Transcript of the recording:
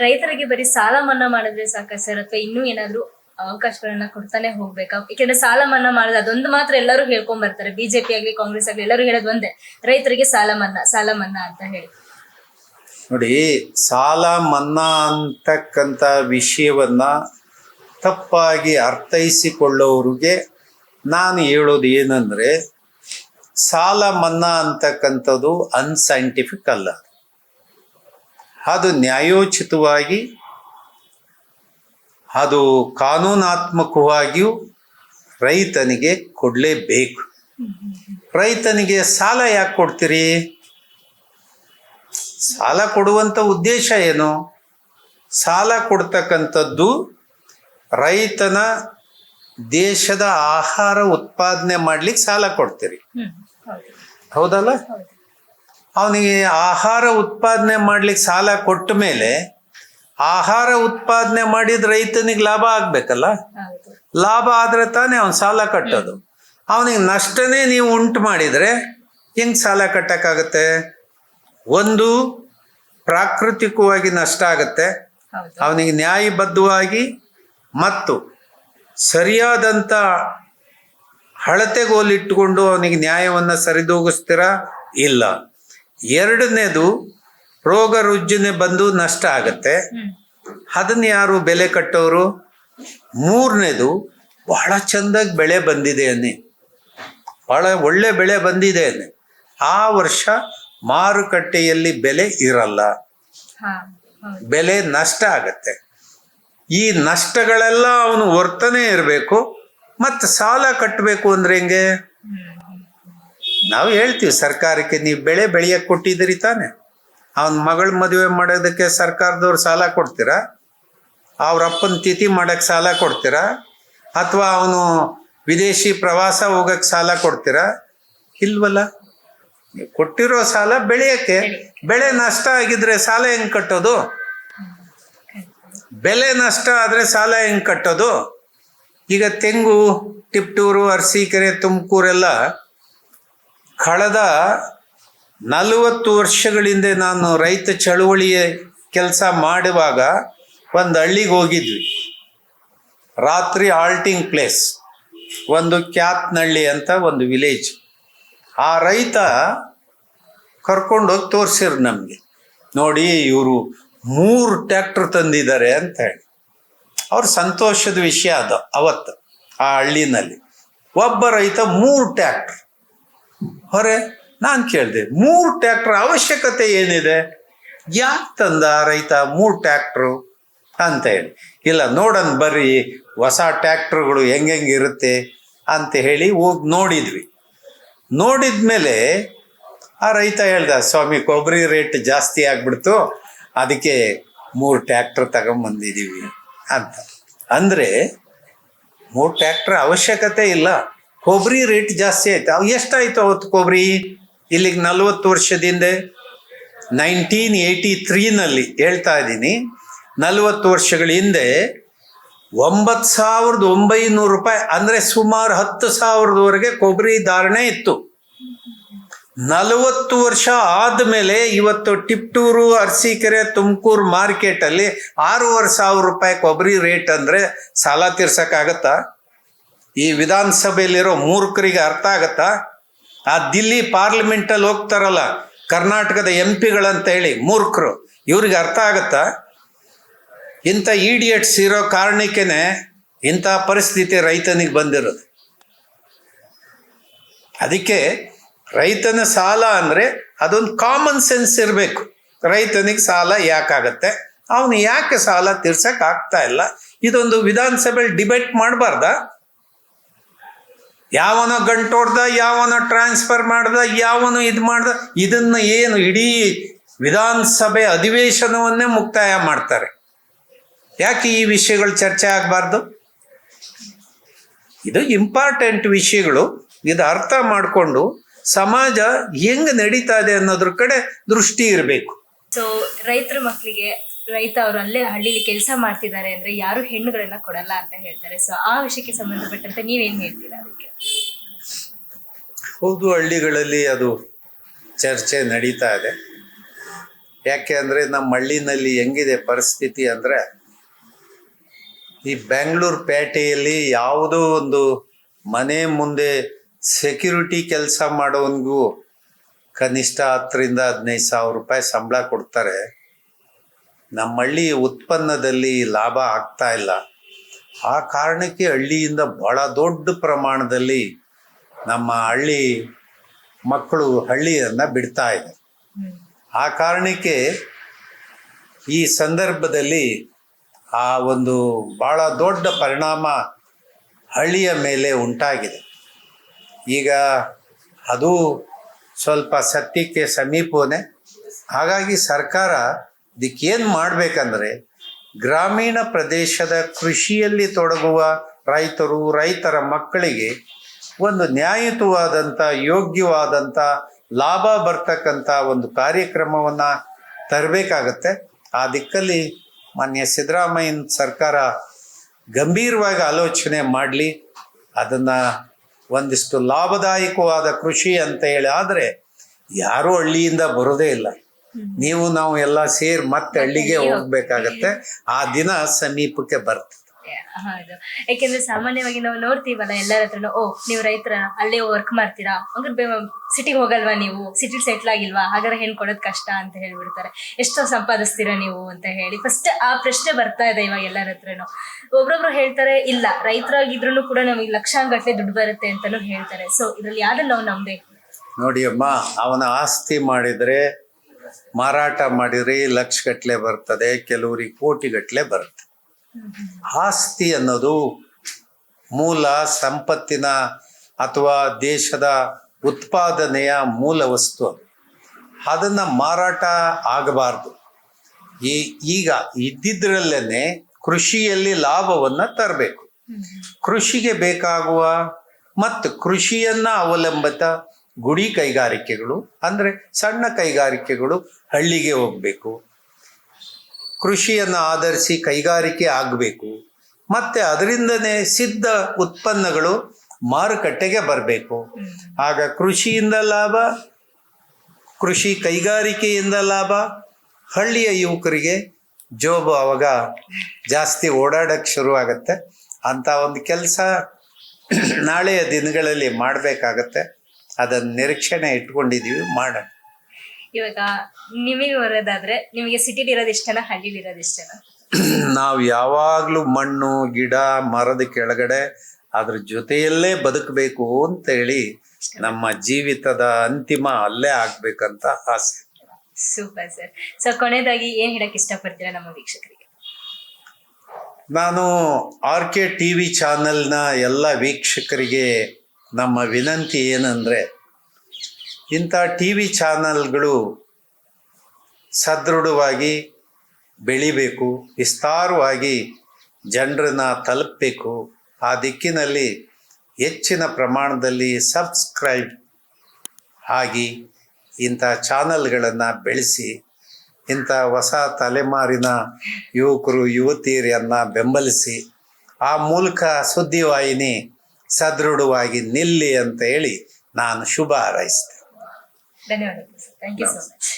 ರೈತರಿಗೆ ಬರೀ ಸಾಲ ಮನ್ನಾ ಮಾಡಿದ್ರೆ ಸಾಕ ಸರ್, ಅಥವಾ ಇನ್ನೂ ಏನಾದ್ರು ಅವಕಾಶಗಳನ್ನ ಕೊಡ್ತಾನೆ ಹೋಗ್ಬೇಕಾ? ಯಾಕಂದ್ರೆ ಸಾಲ ಮನ್ನಾ ಮಾಡಿದ್ರೆ ಅದೊಂದು ಮಾತ್ರ ಎಲ್ಲರೂ ಹೇಳ್ಕೊಂಡ್ ಬರ್ತಾರೆ, ಬಿಜೆಪಿ ಆಗ್ಲಿ ಕಾಂಗ್ರೆಸ್ ಆಗ್ಲಿ ಎಲ್ಲರೂ ಹೇಳೋದು ಒಂದೇ, ರೈತರಿಗೆ ಸಾಲ ಮನ್ನಾ ಅಂತ ಹೇಳಿ. ನೋಡಿ, ಸಾಲ ಮನ್ನಾ ಅಂತಕ್ಕಂಥ ವಿಷಯವನ್ನ ತಪ್ಪಾಗಿ ಅರ್ಥೈಸಿಕೊಳ್ಳೋರಿಗೆ ನಾನು ಹೇಳೋದು ಏನಂದ್ರೆ, ಸಾಲ ಮನ್ನಾ ಅಂತಕ್ಕಂಥದ್ದು ಅನ್ಸೈಂಟಿಫಿಕ್ ಅಲ್ಲ. ಅದು ನ್ಯಾಯೋಚಿತವಾಗಿ, ಅದು ಕಾನೂನಾತ್ಮಕವಾಗಿಯೂ ರೈತನಿಗೆ ಕೊಡಲೇಬೇಕು. ರೈತನಿಗೆ ಸಾಲ ಯಾಕೆ ಕೊಡ್ತೀರಿ? ಸಾಲ ಕೊಡುವಂಥ ಉದ್ದೇಶ ಏನು? ಸಾಲ ಕೊಡ್ತಕ್ಕಂಥದ್ದು ರೈತನ ದೇಶದ ಆಹಾರ ಉತ್ಪಾದನೆ ಮಾಡ್ಲಿಕ್ಕೆ ಸಾಲ ಕೊಡ್ತೀರಿ, ಹೌದಲ್ಲ? ಅವನಿಗೆ ಆಹಾರ ಉತ್ಪಾದನೆ ಮಾಡ್ಲಿಕ್ಕೆ ಸಾಲ ಕೊಟ್ಟ ಮೇಲೆ ಆಹಾರ ಉತ್ಪಾದನೆ ಮಾಡಿದ ರೈತನಿಗೆ ಲಾಭ ಆಗ್ಬೇಕಲ್ಲ. ಲಾಭ ಆದ್ರೆ ತಾನೇ ಅವನ್ ಸಾಲ ಕಟ್ಟೋದು. ಅವನಿಗೆ ನಷ್ಟನೇ ನೀವು ಉಂಟು ಮಾಡಿದ್ರೆ ಹೆಂಗ್ ಸಾಲ ಕಟ್ಟಕ್ಕಾಗತ್ತೆ? ಒಂದು, ಪ್ರಾಕೃತಿಕವಾಗಿ ನಷ್ಟ ಆಗತ್ತೆ, ಅವನಿಗೆ ನ್ಯಾಯಬದ್ಧವಾಗಿ ಮತ್ತು ಸರಿಯಾದಂಥ ಅಳತೆಗೋಲಿಟ್ಟುಕೊಂಡು ಅವನಿಗೆ ನ್ಯಾಯವನ್ನು ಸರಿದೂಗಿಸ್ತೀರಾ? ಇಲ್ಲ. ಎರಡನೇದು, ರೋಗ ರುಜಿನ ಬಂದು ನಷ್ಟ ಆಗತ್ತೆ, ಅದನ್ನ ಯಾರು ಬೆಲೆ ಕಟ್ಟೋರು? ಮೂರನೇದು, ಬಹಳ ಚಂದಾಗಿ ಬೆಳೆ ಬಂದಿದೆ ಅನ್ನಿ, ಬಹಳ ಒಳ್ಳೆ ಬೆಳೆ ಬಂದಿದೆ ಅನ್ನಿ, ಆ ವರ್ಷ ಮಾರುಕಟ್ಟೆಯಲ್ಲಿ ಬೆಲೆ ಇರಲ್ಲ, ಬೆಲೆ ನಷ್ಟ ಆಗತ್ತೆ. ಈ ನಷ್ಟಗಳೆಲ್ಲ ಅವನು ಹೊರ್ತಾನೆ ಇರಬೇಕು. ಮತ್ತು ಸಾಲ ಕಟ್ಟಬೇಕು ಅಂದ್ರೆ ಹೆಂಗೆ? ನಾವು ಹೇಳ್ತೀವಿ ಸರ್ಕಾರಕ್ಕೆ, ನೀವು ಬೆಳೆ ಬೆಳೆಯಕ್ಕೆ ಕೊಟ್ಟಿದ್ದೀರಿ ತಾನೆ, ಅವನ ಮಗಳ ಮದುವೆ ಮಾಡೋದಕ್ಕೆ ಸರ್ಕಾರದವ್ರು ಸಾಲ ಕೊಡ್ತೀರಾ? ಅವ್ರ ಅಪ್ಪನ ತಿಥಿ ಮಾಡಕ್ಕೆ ಸಾಲ ಕೊಡ್ತೀರಾ? ಅಥವಾ ಅವನು ವಿದೇಶಿ ಪ್ರವಾಸ ಹೋಗಕ್ಕೆ ಸಾಲ ಕೊಡ್ತೀರಾ? ಇಲ್ವಲ್ಲ. ನೀವು ಕೊಟ್ಟಿರೋ ಸಾಲ ಬೆಳೆಯಕ್ಕೆ. ಬೆಳೆ ನಷ್ಟ ಆಗಿದ್ರೆ ಸಾಲ ಹೆಂಗೆ ಕಟ್ಟೋದು? ಬೆಲೆ ನಷ್ಟ ಆದರೆ ಸಾಲ ಹೆಂಗೆ ಕಟ್ಟೋದು? ಈಗ ತೆಂಗು, ತಿಪ್ಟೂರು, ಅರಸೀಕೆರೆ, ತುಮಕೂರೆಲ್ಲ ಕಳೆದ 40 ವರ್ಷಗಳಿಂದ ನಾನು ರೈತ ಚಳುವಳಿಯ ಕೆಲಸ ಮಾಡುವಾಗ ಒಂದು ಹಳ್ಳಿಗೆ ಹೋಗಿದ್ವಿ. ರಾತ್ರಿ ಆಲ್ಟಿಂಗ್ ಪ್ಲೇಸ್, ಒಂದು ಕ್ಯಾತ್ನಹಳ್ಳಿ ಅಂತ ಒಂದು ವಿಲೇಜ್. ಆ ರೈತ ಕರ್ಕೊಂಡೋಗಿ ತೋರಿಸಿರು ನಮಗೆ. ನೋಡಿ, ಇವರು 3 ಟ್ರ್ಯಾಕ್ಟರ್ ತಂದಿದ್ದಾರೆ ಅಂತ ಹೇಳಿ. ಅವ್ರ ಸಂತೋಷದ ವಿಷಯ ಅದು ಅವತ್ತು ಆ ಹಳ್ಳಿನಲ್ಲಿ. ಒಬ್ಬ ರೈತ 3 ಟ್ರ್ಯಾಕ್ಟರ್. ಹೊರೆ ನಾನು ಕೇಳಿದೆ, 3 ಟ್ರ್ಯಾಕ್ಟರ್ ಅವಶ್ಯಕತೆ ಏನಿದೆ? ಯಾಕೆ ತಂದ ರೈತ 3 ಟ್ರ್ಯಾಕ್ಟ್ರು ಅಂತ ಹೇಳಿ. ಇಲ್ಲ, ನೋಡೋಣ ಬರ್ರಿ ಹೊಸ ಟ್ರ್ಯಾಕ್ಟರ್ಗಳು ಹೆಂಗಿರುತ್ತೆ ಅಂತ ಹೇಳಿ ಹೋಗಿ ನೋಡಿದ್ವಿ. ನೋಡಿದ್ಮೇಲೆ ಆ ರೈತ ಹೇಳ್ದ, ಸ್ವಾಮಿ ಕೊಬ್ಬರಿ ರೇಟ್ ಜಾಸ್ತಿ ಆಗ್ಬಿಡ್ತು, ಅದಕ್ಕೆ 3 ಟ್ರ್ಯಾಕ್ಟರ್ ತಗೊಂಬಂದಿದ್ದೀವಿ ಅಂತ. ಅಂದರೆ 3 ಟ್ರ್ಯಾಕ್ಟರ್ ಅವಶ್ಯಕತೆ ಇಲ್ಲ, ಕೊಬ್ಬರಿ ರೇಟ್ ಜಾಸ್ತಿ ಆಯ್ತು. ಅವು ಎಷ್ಟಾಯ್ತು ಅವತ್ತು ಕೊಬ್ಬರಿ? ಇಲ್ಲಿಗೆ 40 ವರ್ಷದಿಂದ 1983ನಲ್ಲಿ ಹೇಳ್ತಾ ಇದ್ದೀನಿ, 40 ವರ್ಷಗಳ ಹಿಂದೆ 9,900 ರೂಪಾಯಿ, ಅಂದರೆ ಸುಮಾರು 10,000ವರೆಗೆ ಕೊಬ್ಬರಿ ಧಾರಣೆ ಇತ್ತು. 40 ವರ್ಷ ಆದಮೇಲೆ ಇವತ್ತು ತಿಪ್ಟೂರು, ಅರಸೀಕೆರೆ, ತುಮಕೂರು ಮಾರ್ಕೆಟಲ್ಲಿ 6,500 ರೂಪಾಯಿ ಕೊಬ್ಬರಿ ರೇಟ್ ಅಂದರೆ ಸಾಲ ತೀರ್ಸಕ್ಕಾಗತ್ತಾ? ಈ ವಿಧಾನಸಭೆಯಲ್ಲಿರೋ ಮೂರ್ಖರಿಗೆ ಅರ್ಥ ಆಗತ್ತಾ? ಆ ದಿಲ್ಲಿ ಪಾರ್ಲಿಮೆಂಟಲ್ಲಿ ಹೋಗ್ತಾರಲ್ಲ ಕರ್ನಾಟಕದ MP ಗಳಂತ ಹೇಳಿ ಮೂರ್ಖರು, ಇವ್ರಿಗೆ ಅರ್ಥ ಆಗತ್ತಾ? ಇಂಥ ಈಡಿಯಟ್ಸ್ ಇರೋ ಕಾರಣಕ್ಕೇನೆ ಇಂಥ ಪರಿಸ್ಥಿತಿ ರೈತನಿಗೆ ಬಂದಿರೋದು. ಅದಕ್ಕೆ ರೈತನ ಸಾಲ ಅಂದರೆ ಅದೊಂದು ಕಾಮನ್ ಸೆನ್ಸ್ ಇರಬೇಕು. ರೈತನಿಗೆ ಸಾಲ ಯಾಕಾಗತ್ತೆ, ಅವನು ಯಾಕೆ ಸಾಲ ತೀರ್ಸಕ್ಕೆ ಆಗ್ತಾ ಇಲ್ಲ, ಇದೊಂದು ವಿಧಾನಸಭೆಯಲ್ಲಿ ಡಿಬೇಟ್ ಮಾಡಬಾರ್ದ? ಯಾವನೋ ಗಂಟೊಡ್ದ, ಯಾವನೋ ಟ್ರಾನ್ಸ್ಫರ್ ಮಾಡ್ದ, ಯಾವನೋ ಇದು ಮಾಡ್ದ, ಇದನ್ನ ಏನು ಇಡೀ ವಿಧಾನಸಭೆ ಅಧಿವೇಶನವನ್ನೇ ಮುಕ್ತಾಯ ಮಾಡ್ತಾರೆ. ಯಾಕೆ ಈ ವಿಷಯಗಳು ಚರ್ಚೆ ಆಗಬಾರ್ದು? ಇದು ಇಂಪಾರ್ಟೆಂಟ್ ವಿಷಯಗಳು. ಇದು ಅರ್ಥ ಮಾಡಿಕೊಂಡು ಸಮಾಜ ಹೆಂಗ್ ನಡೀತಾ ಇದೆ ಅನ್ನೋದ್ರ ಕಡೆ ದೃಷ್ಟಿ ಇರಬೇಕು. ಸೊ ರೈತರ ಮಕ್ಕಳಿಗೆ, ರೈತ ಅವರು ಅಲ್ಲೇ ಹಳ್ಳಿಲಿ ಕೆಲಸ ಮಾಡ್ತಿದ್ದಾರೆ ಅಂದ್ರೆ ಯಾರು ಹೆಣ್ಣುಗಳನ್ನ ಕೊಡಲ್ಲ ಅಂತ ಹೇಳ್ತಾರೆ. ಸೊ ಆ ವಿಷಯಕ್ಕೆ ಸಂಬಂಧಪಟ್ಟಂತೆ ನೀವೇನ್ ಹೇಳ್ತೀರಾ ಅದಕ್ಕೆ? ಹೌದು, ಹಳ್ಳಿಗಳಲ್ಲಿ ಅದು ಚರ್ಚೆ ನಡೀತಾ ಇದೆ. ಯಾಕೆ ಅಂದರೆ ನಮ್ಮ ಹಳ್ಳಿನಲ್ಲಿ ಹೆಂಗಿದೆ ಪರಿಸ್ಥಿತಿ ಅಂದರೆ, ಈ ಬೆಂಗಳೂರು ಪೇಟೆಯಲ್ಲಿ ಯಾವುದೋ ಒಂದು ಮನೆ ಮುಂದೆ ಸೆಕ್ಯೂರಿಟಿ ಕೆಲಸ ಮಾಡೋವನಿಗೂ ಕನಿಷ್ಠ 10,000-15,000 ರೂಪಾಯಿ ಸಂಬಳ ಕೊಡ್ತಾರೆ. ನಮ್ಮ ಹಳ್ಳಿ ಉತ್ಪನ್ನದಲ್ಲಿ ಲಾಭ ಆಗ್ತಾ ಇಲ್ಲ. ಆ ಕಾರಣಕ್ಕೆ ಹಳ್ಳಿಯಿಂದ ಬಹಳ ದೊಡ್ಡ ಪ್ರಮಾಣದಲ್ಲಿ ನಮ್ಮ ಹಳ್ಳಿ ಮಕ್ಕಳು ಹಳ್ಳಿಯನ್ನು ಬಿಡ್ತಾ ಇದೆ. ಆ ಕಾರಣಕ್ಕೆ ಈ ಸಂದರ್ಭದಲ್ಲಿ ಆ ಒಂದು ಭಾಳ ದೊಡ್ಡ ಪರಿಣಾಮ ಹಳ್ಳಿಯ ಮೇಲೆ ಉಂಟಾಗಿದೆ. ಈಗ ಅದು ಸ್ವಲ್ಪ ಸತ್ಯಕ್ಕೆ ಸಮೀಪವೇ. ಹಾಗಾಗಿ ಸರ್ಕಾರ ಇದಕ್ಕೇನು ಮಾಡಬೇಕಂದ್ರೆ, ಗ್ರಾಮೀಣ ಪ್ರದೇಶದ ಕೃಷಿಯಲ್ಲಿ ತೊಡಗುವ ರೈತರ ಮಕ್ಕಳಿಗೆ ಒಂದು ನ್ಯಾಯಯುತವಾದಂಥ ಯೋಗ್ಯವಾದಂಥ ಲಾಭ ಬರ್ತಕ್ಕಂಥ ಒಂದು ಕಾರ್ಯಕ್ರಮವನ್ನು ತರಬೇಕಾಗತ್ತೆ. ಆ ದಿಕ್ಕಲ್ಲಿ ಮಾನ್ಯ ಸಿದ್ದರಾಮಯ್ಯನ ಸರ್ಕಾರ ಗಂಭೀರವಾಗಿ ಆಲೋಚನೆ ಮಾಡಲಿ. ಅದನ್ನು ಒಂದಿಷ್ಟು ಲಾಭದಾಯಕವಾದ ಕೃಷಿ ಅಂತ ಹೇಳಿ ಆದರೆ ಯಾರೂ ಹಳ್ಳಿಯಿಂದ ಬರೋದೇ ಇಲ್ಲ. ನೀವು ನಾವು ಎಲ್ಲ ಸೇರಿ ಮತ್ತೆ ಹಳ್ಳಿಗೆ ಹೋಗ್ಬೇಕಾಗತ್ತೆ. ಆ ದಿನ ಸಮೀಪಕ್ಕೆ ಬರ್ತದೆ. ಹೌದು, ಯಾಕೆಂದ್ರೆ ಸಾಮಾನ್ಯವಾಗಿ ನಾವು ನೋಡ್ತೀವಲ್ಲ ಎಲ್ಲರ ಹತ್ರನು, ನೀವು ರೈತರ ಅಲ್ಲೇ ವರ್ಕ್ ಮಾಡ್ತೀರಾ, ಹಂಗಾರೆ ಸಿಟಿಗೆ ಹೋಗಲ್ವಾ, ನೀವು ಸಿಟಿ ಸೆಟ್ಲ್ ಆಗಿಲ್ವಾ, ಹಾಗಾದ್ರೆ ಹೆಣ್ ಕೊಡೋದ್ ಕಷ್ಟ ಅಂತ ಹೇಳ್ಬಿಡ್ತಾರೆ. ಎಷ್ಟೋ ಸಂಪಾದಿಸ್ತೀರಾ ನೀವು ಅಂತ ಹೇಳಿ ಫಸ್ಟ್ ಆ ಪ್ರಶ್ನೆ ಬರ್ತಾ ಇದೆ ಇವಾಗ ಎಲ್ಲರ ಹತ್ರನು. ಒಬ್ರೊಬ್ರು ಹೇಳ್ತಾರೆ ಇಲ್ಲ ರೈತರಾಗಿದ್ರು ಕೂಡ ನಮಗೆ ಲಕ್ಷಾಂಗಟ್ಲೆ ದುಡ್ಡು ಬರುತ್ತೆ ಅಂತಾನು ಹೇಳ್ತಾರೆ. ಸೊ ಇದ್ರಲ್ಲಿ ಯಾವ್ದನ್ನ ನಾವು ನಂಬೇಕು? ನೋಡಿ ಅಮ್ಮ, ಅವನ ಆಸ್ತಿ ಮಾಡಿದ್ರೆ, ಮಾರಾಟ ಮಾಡಿದ್ರೆ ಲಕ್ಷಗಟ್ಲೆ ಬರ್ತದೆ, ಕೆಲವರಿಗೆ ಕೋಟಿಗಟ್ಲೆ ಬರುತ್ತೆ. ಆಸ್ತಿ ಅನ್ನೋದು ಮೂಲ ಸಂಪತ್ತಿನ ಅಥವಾ ದೇಶದ ಉತ್ಪಾದನೆಯ ಮೂಲ ವಸ್ತು. ಅದನ್ನು ಮಾರಾಟ ಆಗಬಾರ್ದು. ಈಗ ಇದ್ದಿದ್ರಲ್ಲೇ ಕೃಷಿಯಲ್ಲಿ ಲಾಭವನ್ನು ತರಬೇಕು. ಕೃಷಿಗೆ ಬೇಕಾಗುವ ಮತ್ತು ಕೃಷಿಯನ್ನು ಅವಲಂಬಿತ ಗುಡಿ ಕೈಗಾರಿಕೆಗಳು ಅಂದರೆ ಸಣ್ಣ ಕೈಗಾರಿಕೆಗಳು ಹಳ್ಳಿಗೆ ಹೋಗಬೇಕು. ಕೃಷಿಯನ್ನು ಆಧರಿಸಿ ಕೈಗಾರಿಕೆ ಆಗಬೇಕು. ಮತ್ತು ಅದರಿಂದನೇ ಸಿದ್ಧ ಉತ್ಪನ್ನಗಳು ಮಾರುಕಟ್ಟೆಗೆ ಬರಬೇಕು. ಆಗ ಕೃಷಿಯಿಂದ ಲಾಭ, ಕೃಷಿ ಕೈಗಾರಿಕೆಯಿಂದ ಲಾಭ, ಹಳ್ಳಿಯ ಯುವಕರಿಗೆ ಜೋಬು ಅವಾಗ ಜಾಸ್ತಿ ಓಡಾಡೋಕ್ಕೆ ಶುರುವಾಗತ್ತೆ. ಅಂಥ ಒಂದು ಕೆಲಸ ನಾಳೆಯ ದಿನಗಳಲ್ಲಿ ಮಾಡಬೇಕಾಗತ್ತೆ. ಅದನ್ನು ನಿರೀಕ್ಷಣೆ ಇಟ್ಕೊಂಡಿದ್ದೀವಿ, ಮಾಡೋಣ. ಇವಾಗ ನಿಮಗೆ ಬರೋದಾದ್ರೆ ನಿಮಗೆ ಸಿಟಿಲಿ ಇರೋದು ಇಷ್ಟನಾ, ಹಳ್ಳಿಲಿ ಇರೋದು ಇಷ್ಟನಾ? ನಾವು ಯಾವಾಗಲೂ ಮಣ್ಣು ಗಿಡ ಮರದ ಕೆಳಗಡೆ ಅದ್ರ ಜೊತೆಯಲ್ಲೇ ಬದುಕಬೇಕು ಅಂತೇಳಿ ನಮ್ಮ ಜೀವಿತದ ಅಂತಿಮ ಅಲ್ಲೇ ಆಗ್ಬೇಕಂತ ಆಸೆ. Super sir. ಸೊ ಕೊನೆಯದಾಗಿ ಏನ್ ಹೇಳಕ್ ಇಷ್ಟಪಡ್ತೀರಾ ನಮ್ಮ ವೀಕ್ಷಕರಿಗೆ? ನಾನು RK TV ಚಾನೆಲ್ನ ಎಲ್ಲ ವೀಕ್ಷಕರಿಗೆ ನಮ್ಮ ವಿನಂತಿ ಏನಂದರೆ, ಇಂಥ TV ಚಾನಲ್ಗಳು ಸದೃಢವಾಗಿ ಬೆಳಿಬೇಕು, ವಿಸ್ತಾರವಾಗಿ ಜನರನ್ನ ತಲುಪಬೇಕು. ಆ ದಿಕ್ಕಿನಲ್ಲಿ ಹೆಚ್ಚಿನ ಪ್ರಮಾಣದಲ್ಲಿ ಸಬ್ಸ್ಕ್ರೈಬ್ ಆಗಿ ಇಂಥ ಚಾನಲ್ಗಳನ್ನು ಬೆಳೆಸಿ ಇಂಥ ಹೊಸ ತಲೆಮಾರಿನ ಯುವಕರು ಯುವತಿಯರನ್ನು ಬೆಂಬಲಿಸಿ ಆ ಮೂಲಕ ಸುದ್ದಿವಾಹಿನಿ ಸದೃಢವಾಗಿ ನಿಲ್ಲಿ ಅಂತ ಹೇಳಿ ನಾನು ಶುಭ ಹಾರೈಸ್ತೇನೆ. ಧನ್ಯವಾದಗಳು sir. Thank you so much.